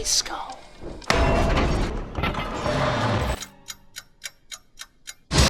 a skull.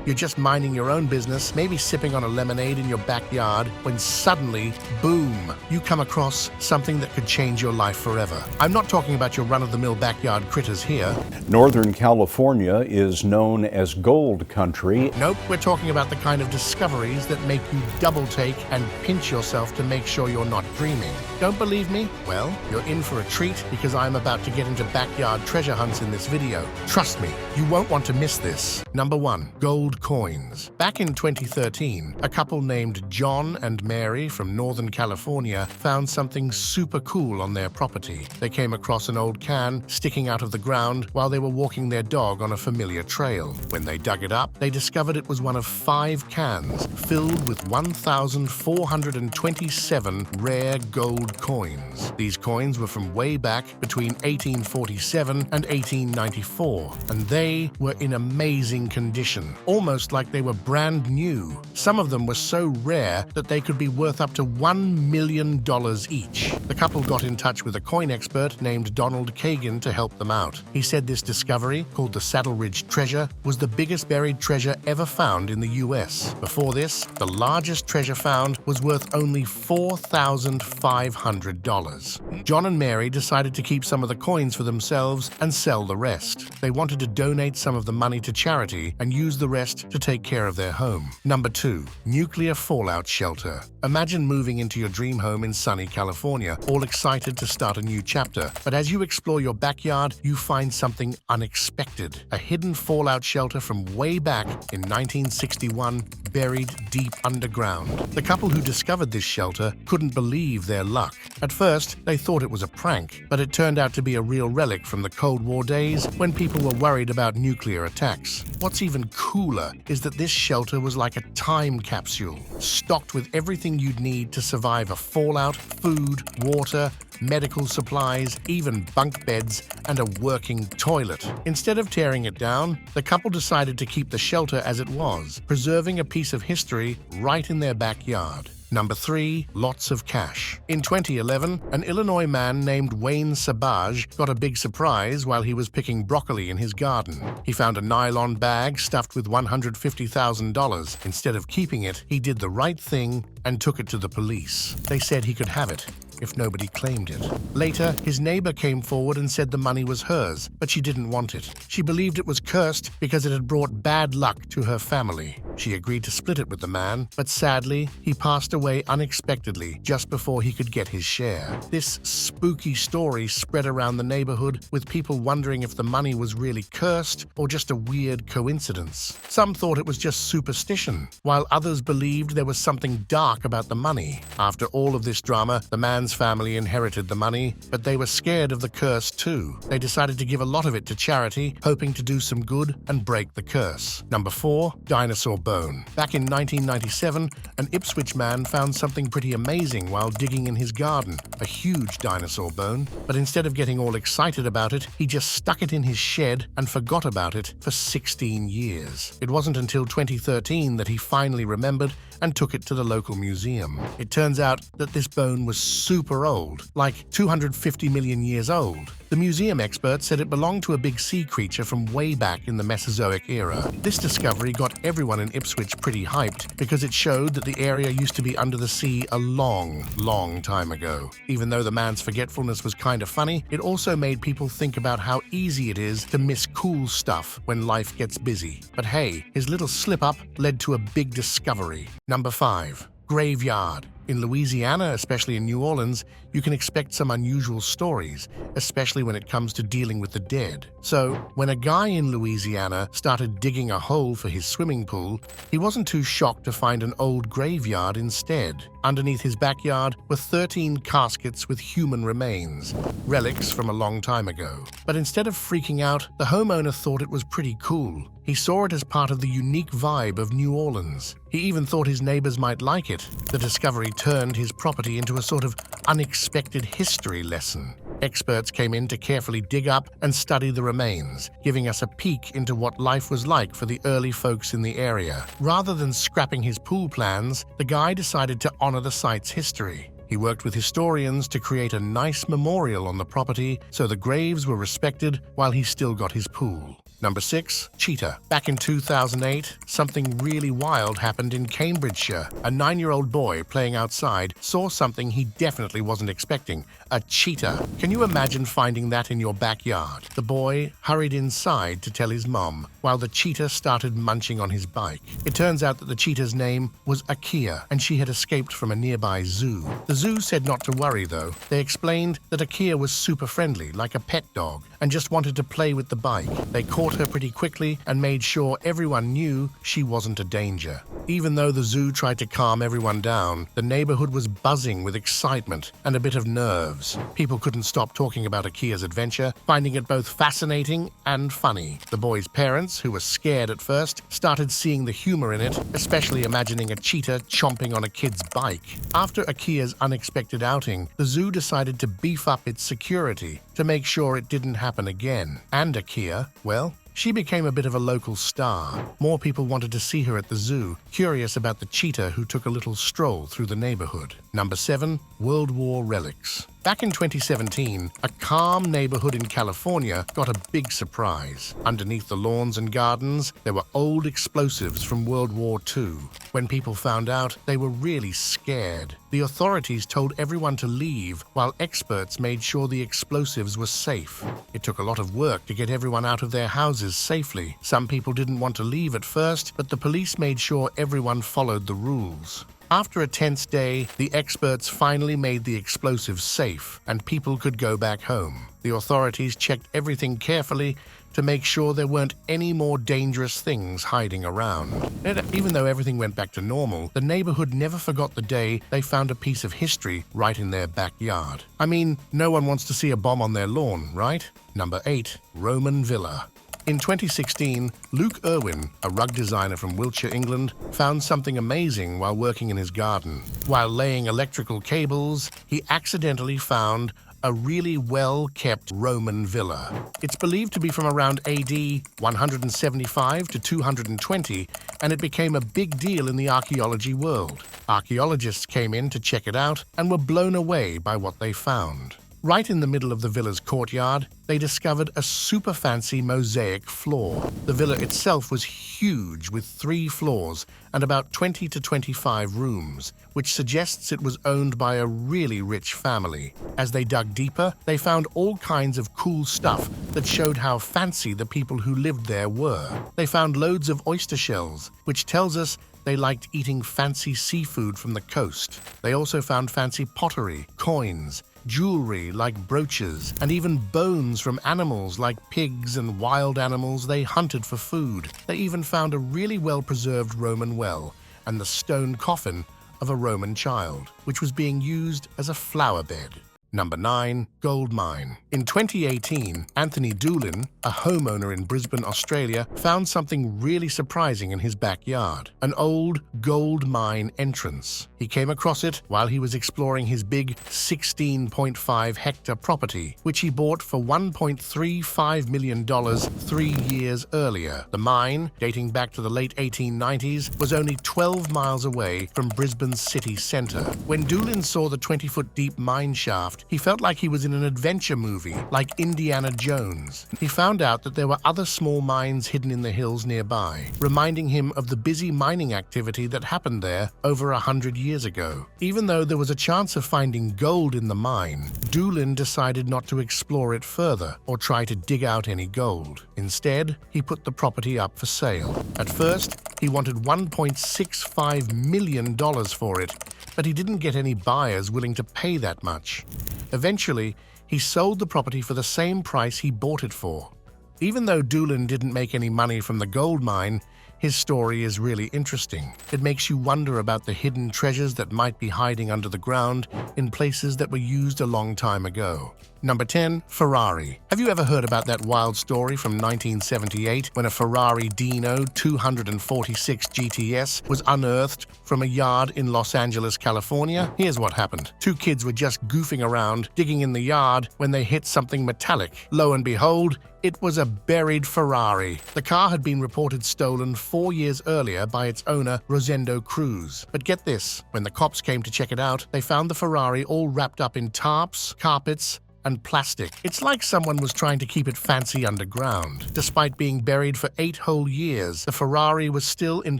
You're just minding your own business, maybe sipping on a lemonade in your backyard, when suddenly, boom, you come across something that could change your life forever. I'm not talking about your run-of-the-mill backyard critters here. Northern California is known as gold country. Nope, we're talking about the kind of discoveries that make you double-take and pinch yourself to make sure you're not dreaming. Don't believe me? Well, you're in for a treat because I'm about to get into backyard treasure hunts in this video. Trust me, you won't want to miss this. Number 1. Gold coins. Back in 2013, a couple named John and Mary from Northern California found something super cool on their property. They came across an old can sticking out of the ground while they were walking their dog on a familiar trail. When they dug it up, they discovered it was one of 5 cans filled with 1,427 rare gold coins. These coins were from way back between 1847 and 1894, and they were in amazing condition, almost like they were brand new. Some of them were so rare that they could be worth up to $1 million each. The couple got in touch with a coin expert named Donald Kagan to help them out. He said this discovery, called the Saddle Ridge Treasure, was the biggest buried treasure ever found in the US. Before this, the largest treasure found was worth only $4,500. John and Mary decided to keep some of the coins for themselves and sell the rest. They wanted to donate some of the money to charity and use the rest to take care of their home. Number 2. Nuclear fallout shelter. Imagine moving into your dream home in sunny California, all excited to start a new chapter. But as you explore your backyard, you find something unexpected. A hidden fallout shelter from way back in 1961, buried deep underground. The couple who discovered this shelter couldn't believe their luck. At first, they thought it was a prank, but it turned out to be a real relic from the Cold War days when people were worried about nuclear attacks. What's even cooler is that this shelter was like a time capsule, stocked with everything you'd need to survive a fallout, food, water, medical supplies, even bunk beds, and a working toilet. Instead of tearing it down, the couple decided to keep the shelter as it was, preserving a piece of history right in their backyard. Number 3. Lots of cash. In 2011, an Illinois man named Wayne Sabaj got a big surprise while he was picking broccoli in his garden. He found a nylon bag stuffed with $150,000. Instead of keeping it, he did the right thing and took it to the police. They said he could have it if nobody claimed it. Later, his neighbor came forward and said the money was hers, but she didn't want it. She believed it was cursed because it had brought bad luck to her family. She agreed to split it with the man, but sadly, he passed away unexpectedly just before he could get his share. This spooky story spread around the neighborhood, with people wondering if the money was really cursed or just a weird coincidence. Some thought it was just superstition, while others believed there was something dark about the money. After all of this drama, the man's family inherited the money, but they were scared of the curse too. They decided to give a lot of it to charity, hoping to do some good and break the curse. Number 4. Dinosaur bone. Back in 1997, an Ipswich man found something pretty amazing while digging in his garden, a huge dinosaur bone. But instead of getting all excited about it, he just stuck it in his shed and forgot about it for 16 years. It wasn't until 2013 that he finally remembered and took it to the local museum. It turns out that this bone was super old, like 250 million years old. The museum expert said it belonged to a big sea creature from way back in the Mesozoic era. This discovery got everyone in Ipswich pretty hyped because it showed that the area used to be under the sea a long, long time ago. Even though the man's forgetfulness was kind of funny, it also made people think about how easy it is to miss cool stuff when life gets busy. But hey, his little slip-up led to a big discovery. Number 5. Graveyard. In Louisiana, especially in New Orleans, you can expect some unusual stories, especially when it comes to dealing with the dead. So, when a guy in Louisiana started digging a hole for his swimming pool, he wasn't too shocked to find an old graveyard instead. Underneath his backyard were 13 caskets with human remains, relics from a long time ago. But instead of freaking out, the homeowner thought it was pretty cool. He saw it as part of the unique vibe of New Orleans. He even thought his neighbors might like it. The discovery turned his property into a sort of unexpected history lesson. Experts came in to carefully dig up and study the remains, giving us a peek into what life was like for the early folks in the area. Rather than scrapping his pool plans, the guy decided to honor the site's history. He worked with historians to create a nice memorial on the property so the graves were respected while he still got his pool. Number 6. Cheetah. Back in 2008, something really wild happened in Cambridgeshire. A 9-year-old boy playing outside saw something he definitely wasn't expecting: a cheetah. Can you imagine finding that in your backyard? The boy hurried inside to tell his mom, while the cheetah started munching on his bike. It turns out that the cheetah's name was Akia, and she had escaped from a nearby zoo. The zoo said not to worry, though. They explained that Akia was super friendly, like a pet dog, and just wanted to play with the bike. They caught her pretty quickly and made sure everyone knew she wasn't a danger. Even though the zoo tried to calm everyone down, the neighborhood was buzzing with excitement and a bit of nerves. People couldn't stop talking about Akia's adventure, finding it both fascinating and funny. The boy's parents, who were scared at first, started seeing the humor in it, especially imagining a cheetah chomping on a kid's bike. After Akia's unexpected outing, the zoo decided to beef up its security to make sure it didn't happen again. And Akia, well, she became a bit of a local star. More people wanted to see her at the zoo, curious about the cheetah who took a little stroll through the neighborhood. Number 7. World War relics. Back in 2017, a calm neighborhood in California got a big surprise. Underneath the lawns and gardens, there were old explosives from World War II. When people found out, they were really scared. The authorities told everyone to leave, while experts made sure the explosives were safe. It took a lot of work to get everyone out of their houses safely. Some people didn't want to leave at first, but the police made sure everyone followed the rules. After a tense day, the experts finally made the explosives safe, and people could go back home. The authorities checked everything carefully to make sure there weren't any more dangerous things hiding around. And even though everything went back to normal, the neighborhood never forgot the day they found a piece of history right in their backyard. I mean, no one wants to see a bomb on their lawn, right? Number 8. Roman Villa. In 2016, Luke Irwin, a rug designer from Wiltshire, England, found something amazing while working in his garden. While laying electrical cables, he accidentally found a really well-kept Roman villa. It's believed to be from around AD 175 to 220, and it became a big deal in the archaeology world. Archaeologists came in to check it out and were blown away by what they found. Right in the middle of the villa's courtyard, they discovered a super fancy mosaic floor. The villa itself was huge, with 3 floors and about 20 to 25 rooms, which suggests it was owned by a really rich family. As they dug deeper, they found all kinds of cool stuff that showed how fancy the people who lived there were. They found loads of oyster shells, which tells us they liked eating fancy seafood from the coast. They also found fancy pottery, coins, jewelry like brooches, and even bones from animals like pigs and wild animals they hunted for food. They even found a really well-preserved Roman well and the stone coffin of a Roman child, which was being used as a flower bed. Number 9. Gold mine. In 2018, Anthony Doolin, a homeowner in Brisbane, Australia, found something really surprising in his backyard: an old gold mine entrance. He came across it while he was exploring his big 16.5-hectare property, which he bought for $1.35 million 3 years earlier. The mine, dating back to the late 1890s, was only 12 miles away from Brisbane's city centre. When Doolin saw the 20-foot deep mine shaft, he felt like he was in an adventure movie, like Indiana Jones. He found out that there were other small mines hidden in the hills nearby, reminding him of the busy mining activity that happened there over 100 years ago. Even though there was a chance of finding gold in the mine, Doolin decided not to explore it further or try to dig out any gold. Instead, he put the property up for sale. At first, he wanted $1.65 million for it, but he didn't get any buyers willing to pay that much. Eventually, he sold the property for the same price he bought it for. Even though Doolin didn't make any money from the gold mine, his story is really interesting. It makes you wonder about the hidden treasures that might be hiding under the ground in places that were used a long time ago. Number 10. Ferrari. Have you ever heard about that wild story from 1978 when a Ferrari Dino 246 GTS was unearthed from a yard in Los Angeles, California? Here's what happened. Two kids were just goofing around, digging in the yard when they hit something metallic. Lo and behold, it was a buried Ferrari. The car had been reported stolen 4 years earlier by its owner, Rosendo Cruz. But get this, when the cops came to check it out, they found the Ferrari all wrapped up in tarps, carpets, and plastic. It's like someone was trying to keep it fancy underground. Despite being buried for 8 whole years, the Ferrari was still in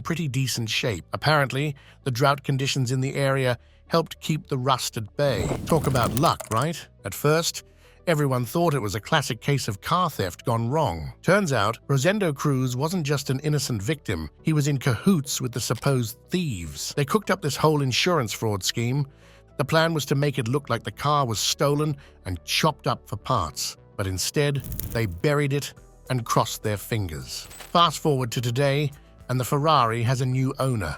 pretty decent shape. Apparently, the drought conditions in the area helped keep the rust at bay. Talk about luck, right? At first, everyone thought it was a classic case of car theft gone wrong. Turns out, Rosendo Cruz wasn't just an innocent victim. He was in cahoots with the supposed thieves. They cooked up this whole insurance fraud scheme. The plan was to make it look like the car was stolen and chopped up for parts. But instead, they buried it and crossed their fingers. Fast forward to today, and the Ferrari has a new owner.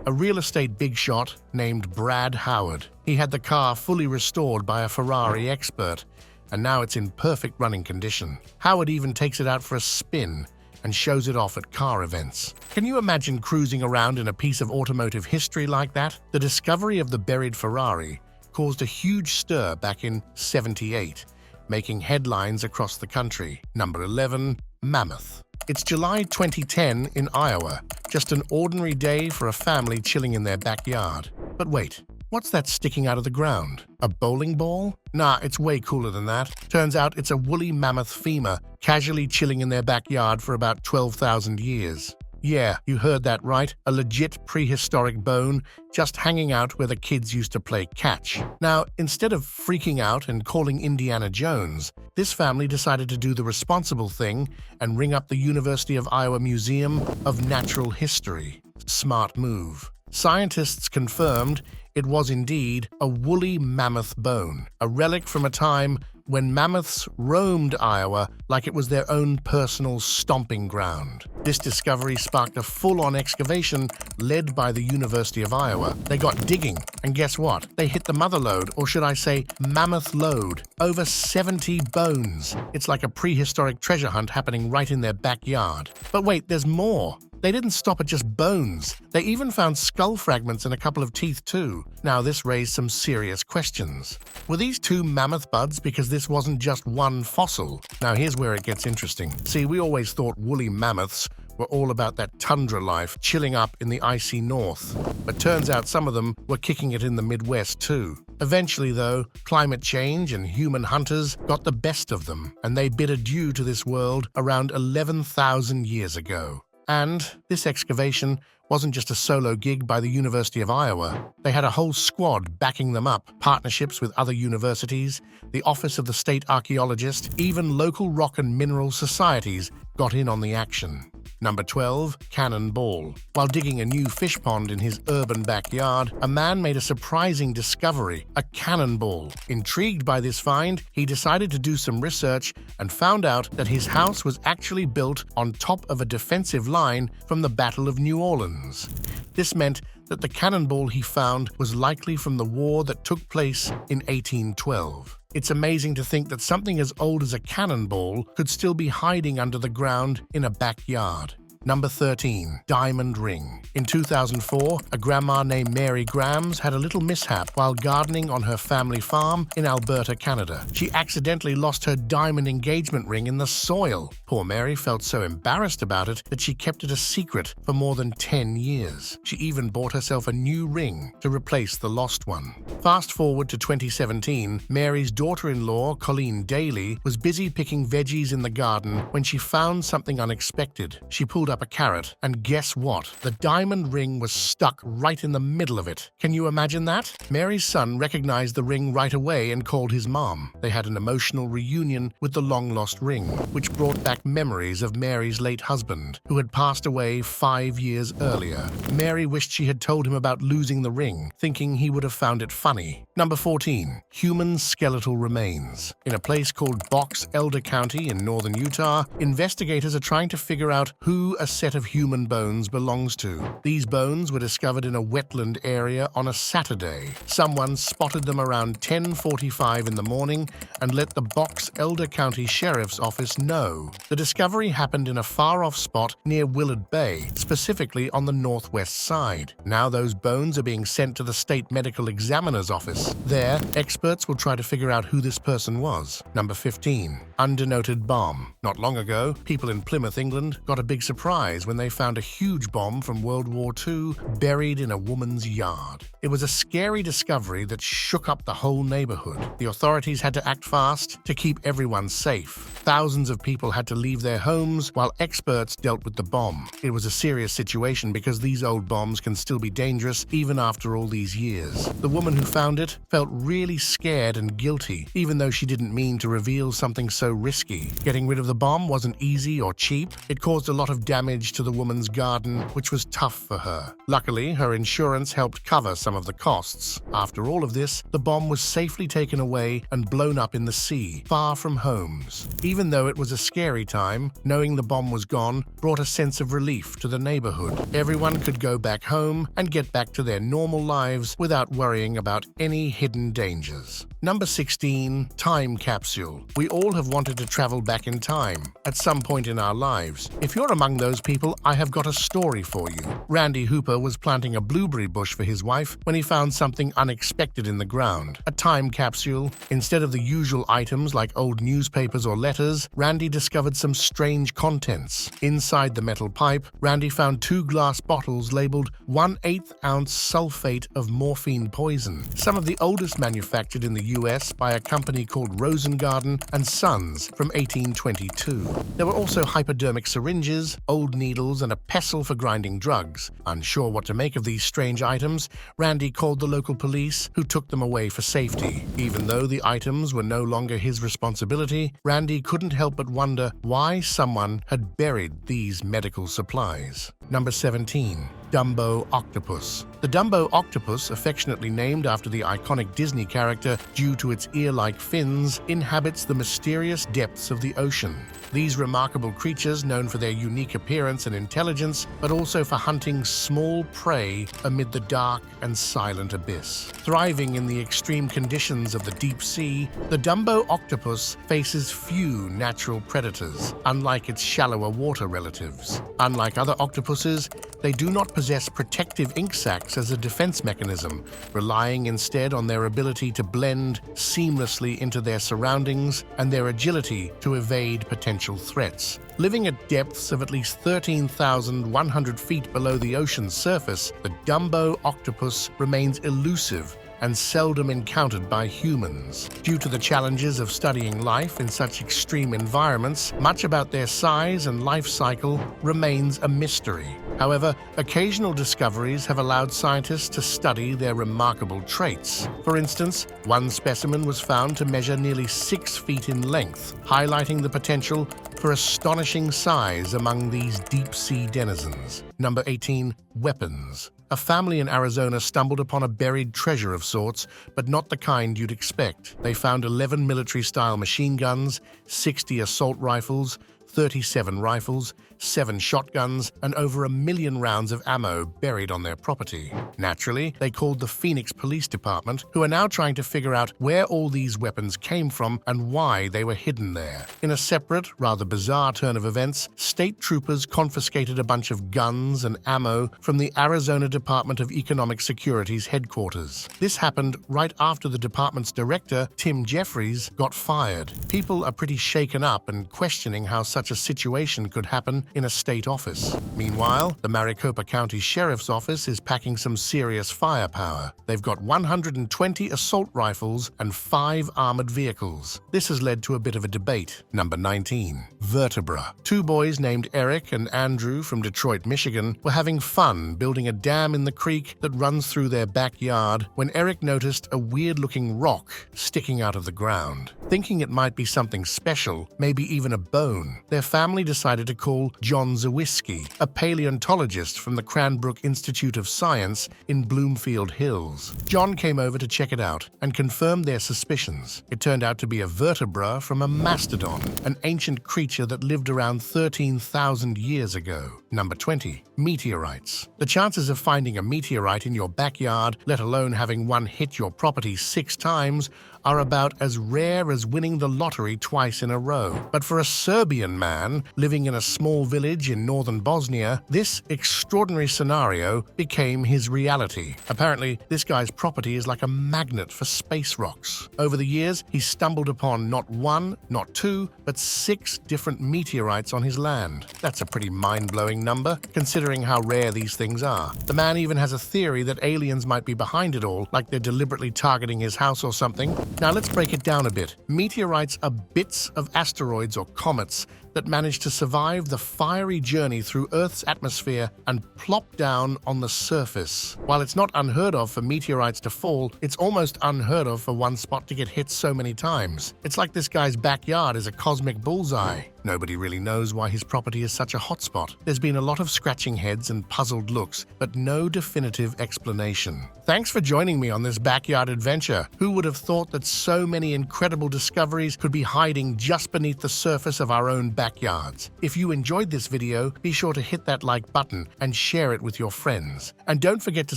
A real estate big shot named Brad Howard. He had the car fully restored by a Ferrari expert, and now it's in perfect running condition. Howard even takes it out for a spin and shows it off at car events. Can you imagine cruising around in a piece of automotive history like that? The discovery of the buried Ferrari caused a huge stir back in '78, making headlines across the country. Number 11. Mammoth. It's July 2010 in Iowa, just an ordinary day for a family chilling in their backyard. But wait, what's that sticking out of the ground? A bowling ball? Nah, it's way cooler than that. Turns out it's a woolly mammoth femur, casually chilling in their backyard for about 12,000 years. Yeah, you heard that right. A legit prehistoric bone just hanging out where the kids used to play catch. Now, instead of freaking out and calling Indiana Jones, this family decided to do the responsible thing and ring up the University of Iowa Museum of Natural History. Smart move. Scientists confirmed it was indeed a woolly mammoth bone, a relic from a time when mammoths roamed Iowa like it was their own personal stomping ground. This discovery sparked a full-on excavation led by the University of Iowa. They got digging, and guess what? They hit the mother lode, or should I say mammoth lode. Over 70 bones. It's like a prehistoric treasure hunt happening right in their backyard. But wait, there's more. They didn't stop at just bones. They even found skull fragments and a couple of teeth too. Now this raised some serious questions. Were these two mammoth buds because this wasn't just one fossil? Now here's where it gets interesting. See, we always thought woolly mammoths were all about that tundra life, chilling up in the icy north. But turns out some of them were kicking it in the Midwest too. Eventually though, climate change and human hunters got the best of them, and they bid adieu to this world around 11,000 years ago. And this excavation wasn't just a solo gig by the University of Iowa. They had a whole squad backing them up, partnerships with other universities, the Office of the State Archaeologist, even local rock and mineral societies got in on the action. Number 12. Cannonball. While digging a new fish pond in his urban backyard, a man made a surprising discovery, a cannonball. Intrigued by this find, he decided to do some research and found out that his house was actually built on top of a defensive line from the Battle of New Orleans. This meant that the cannonball he found was likely from the war that took place in 1812. It's amazing to think that something as old as a cannonball could still be hiding under the ground in a backyard. Number 13. Diamond ring. In 2004, a grandma named Mary Grams had a little mishap while gardening on her family farm in Alberta, Canada. She accidentally lost her diamond engagement ring in the soil. Poor Mary felt so embarrassed about it that she kept it a secret for more than 10 years. She even bought herself a new ring to replace the lost one. Fast forward to 2017, Mary's daughter-in-law, Colleen Daly, was busy picking veggies in the garden when she found something unexpected. She pulled up a carrot, and guess what? The diamond ring was stuck right in the middle of it. Can you imagine that? Mary's son recognized the ring right away and called his mom. They had an emotional reunion with the long-lost ring, which brought back memories of Mary's late husband, who had passed away 5 years earlier. Mary wished she had told him about losing the ring, thinking he would have found it funny. Number 14. Human skeletal remains. In a place called Box Elder County in northern Utah, investigators are trying to figure out who a set of human bones belongs to. These bones were discovered in a wetland area on a Saturday. Someone spotted them around 10:45 in the morning and let the Box Elder County Sheriff's Office know. The discovery happened in a far-off spot near Willard Bay, specifically on the northwest side. Now those bones are being sent to the state medical examiner's office. There, experts will try to figure out who this person was. Number 15. Undenoted bomb. Not long ago, people in Plymouth, England, got a big surprise when they found a huge bomb from World War II buried in a woman's yard. It was a scary discovery that shook up the whole neighborhood. The authorities had to act fast to keep everyone safe. Thousands of people had to leave their homes while experts dealt with the bomb. It was a serious situation because these old bombs can still be dangerous even after all these years. The woman who found it felt really scared and guilty, even though she didn't mean to reveal something so risky. Getting rid of the bomb wasn't easy or cheap. It caused a lot of damage to the woman's garden, which was tough for her. Luckily, her insurance helped cover some of the costs. After all of this, the bomb was safely taken away and blown up in the sea, far from homes. Even though it was a scary time, knowing the bomb was gone brought a sense of relief to the neighborhood. Everyone could go back home and get back to their normal lives without worrying about any hidden dangers. Number 16. Time capsule. We all have wanted to travel back in time at some point in our lives. If you're among those people, I have got a story for you. Randy Hooper was planting a blueberry bush for his wife when he found something unexpected in the ground. A time capsule. Instead of the usual items like old newspapers or letters, Randy discovered some strange contents. Inside the metal pipe, Randy found 2 glass bottles labeled 1/8 ounce sulfate of morphine poison, some of the oldest manufactured in the US by a company called Rosengarten and Sons from 1822. There were also hypodermic syringes, old needles, and a pestle for grinding drugs. Unsure what to make of these strange items, Randy called the local police, who took them away for safety. Even though the items were no longer his responsibility, Randy couldn't help but wonder why someone had buried these medical supplies. Number 17. Dumbo octopus. The Dumbo octopus, affectionately named after the iconic Disney character due to its ear-like fins, inhabits the mysterious depths of the ocean. These remarkable creatures, known for their unique appearance and intelligence, but also for hunting small prey amid the dark and silent abyss. Thriving in the extreme conditions of the deep sea, the Dumbo octopus faces few natural predators, unlike its shallower water relatives. Unlike other octopuses, they do not possess protective ink sacs as a defense mechanism, relying instead on their ability to blend seamlessly into their surroundings and their agility to evade potential threats. Living at depths of at least 13,100 feet below the ocean's surface, the Dumbo octopus remains elusive and seldom encountered by humans. Due to the challenges of studying life in such extreme environments, much about their size and life cycle remains a mystery. However, occasional discoveries have allowed scientists to study their remarkable traits. For instance, one specimen was found to measure nearly 6 feet in length, highlighting the potential for astonishing size among these deep-sea denizens. Number 18. Weapons. A family in Arizona stumbled upon a buried treasure of sorts, but not the kind you'd expect. They found 11 military-style machine guns, 60 assault rifles, 37 rifles, 7 shotguns, and over 1 million rounds of ammo buried on their property. Naturally, they called the Phoenix Police Department, who are now trying to figure out where all these weapons came from and why they were hidden there. In a separate, rather bizarre turn of events, state troopers confiscated a bunch of guns and ammo from the Arizona Department of Economic Security's headquarters. This happened right after the department's director, Tim Jeffries, got fired. People are pretty shaken up and questioning how such a situation could happen in a state office. Meanwhile, the Maricopa County Sheriff's Office is packing some serious firepower. They've got 120 assault rifles and 5 armored vehicles. This has led to a bit of a debate. Number 19. Vertebra. 2 boys named Eric and Andrew from Detroit, Michigan, were having fun building a dam in the creek that runs through their backyard when Eric noticed a weird-looking rock sticking out of the ground. Thinking it might be something special, maybe even a bone, their family decided to call John Zawiski, a paleontologist from the Cranbrook Institute of Science in Bloomfield Hills. John came over to check it out and confirmed their suspicions. It turned out to be a vertebra from a mastodon, an ancient creature that lived around 13,000 years ago. Number 20. Meteorites. The chances of finding a meteorite in your backyard, let alone having one hit your property 6 times, are about as rare as winning the lottery twice in a row. But for a Serbian man living in a small village in northern Bosnia, this extraordinary scenario became his reality. Apparently, this guy's property is like a magnet for space rocks. Over the years, he stumbled upon not 1, not 2, but 6 different meteorites on his land. That's a pretty mind-blowing number, considering how rare these things are. The man even has a theory that aliens might be behind it all, like they're deliberately targeting his house or something. Now let's break it down a bit. Meteorites are bits of asteroids or comets that manage to survive the fiery journey through Earth's atmosphere and plop down on the surface. While it's not unheard of for meteorites to fall, it's almost unheard of for one spot to get hit so many times. It's like this guy's backyard is a cosmic bullseye. Nobody really knows why his property is such a hotspot. There's been a lot of scratching heads and puzzled looks, but no definitive explanation. Thanks for joining me on this backyard adventure. Who would have thought that so many incredible discoveries could be hiding just beneath the surface of our own backyards? If you enjoyed this video, be sure to hit that like button and share it with your friends. And don't forget to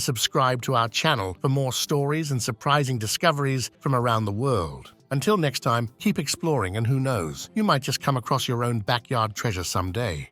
subscribe to our channel for more stories and surprising discoveries from around the world. Until next time, keep exploring, and who knows, you might just come across your own backyard treasure someday.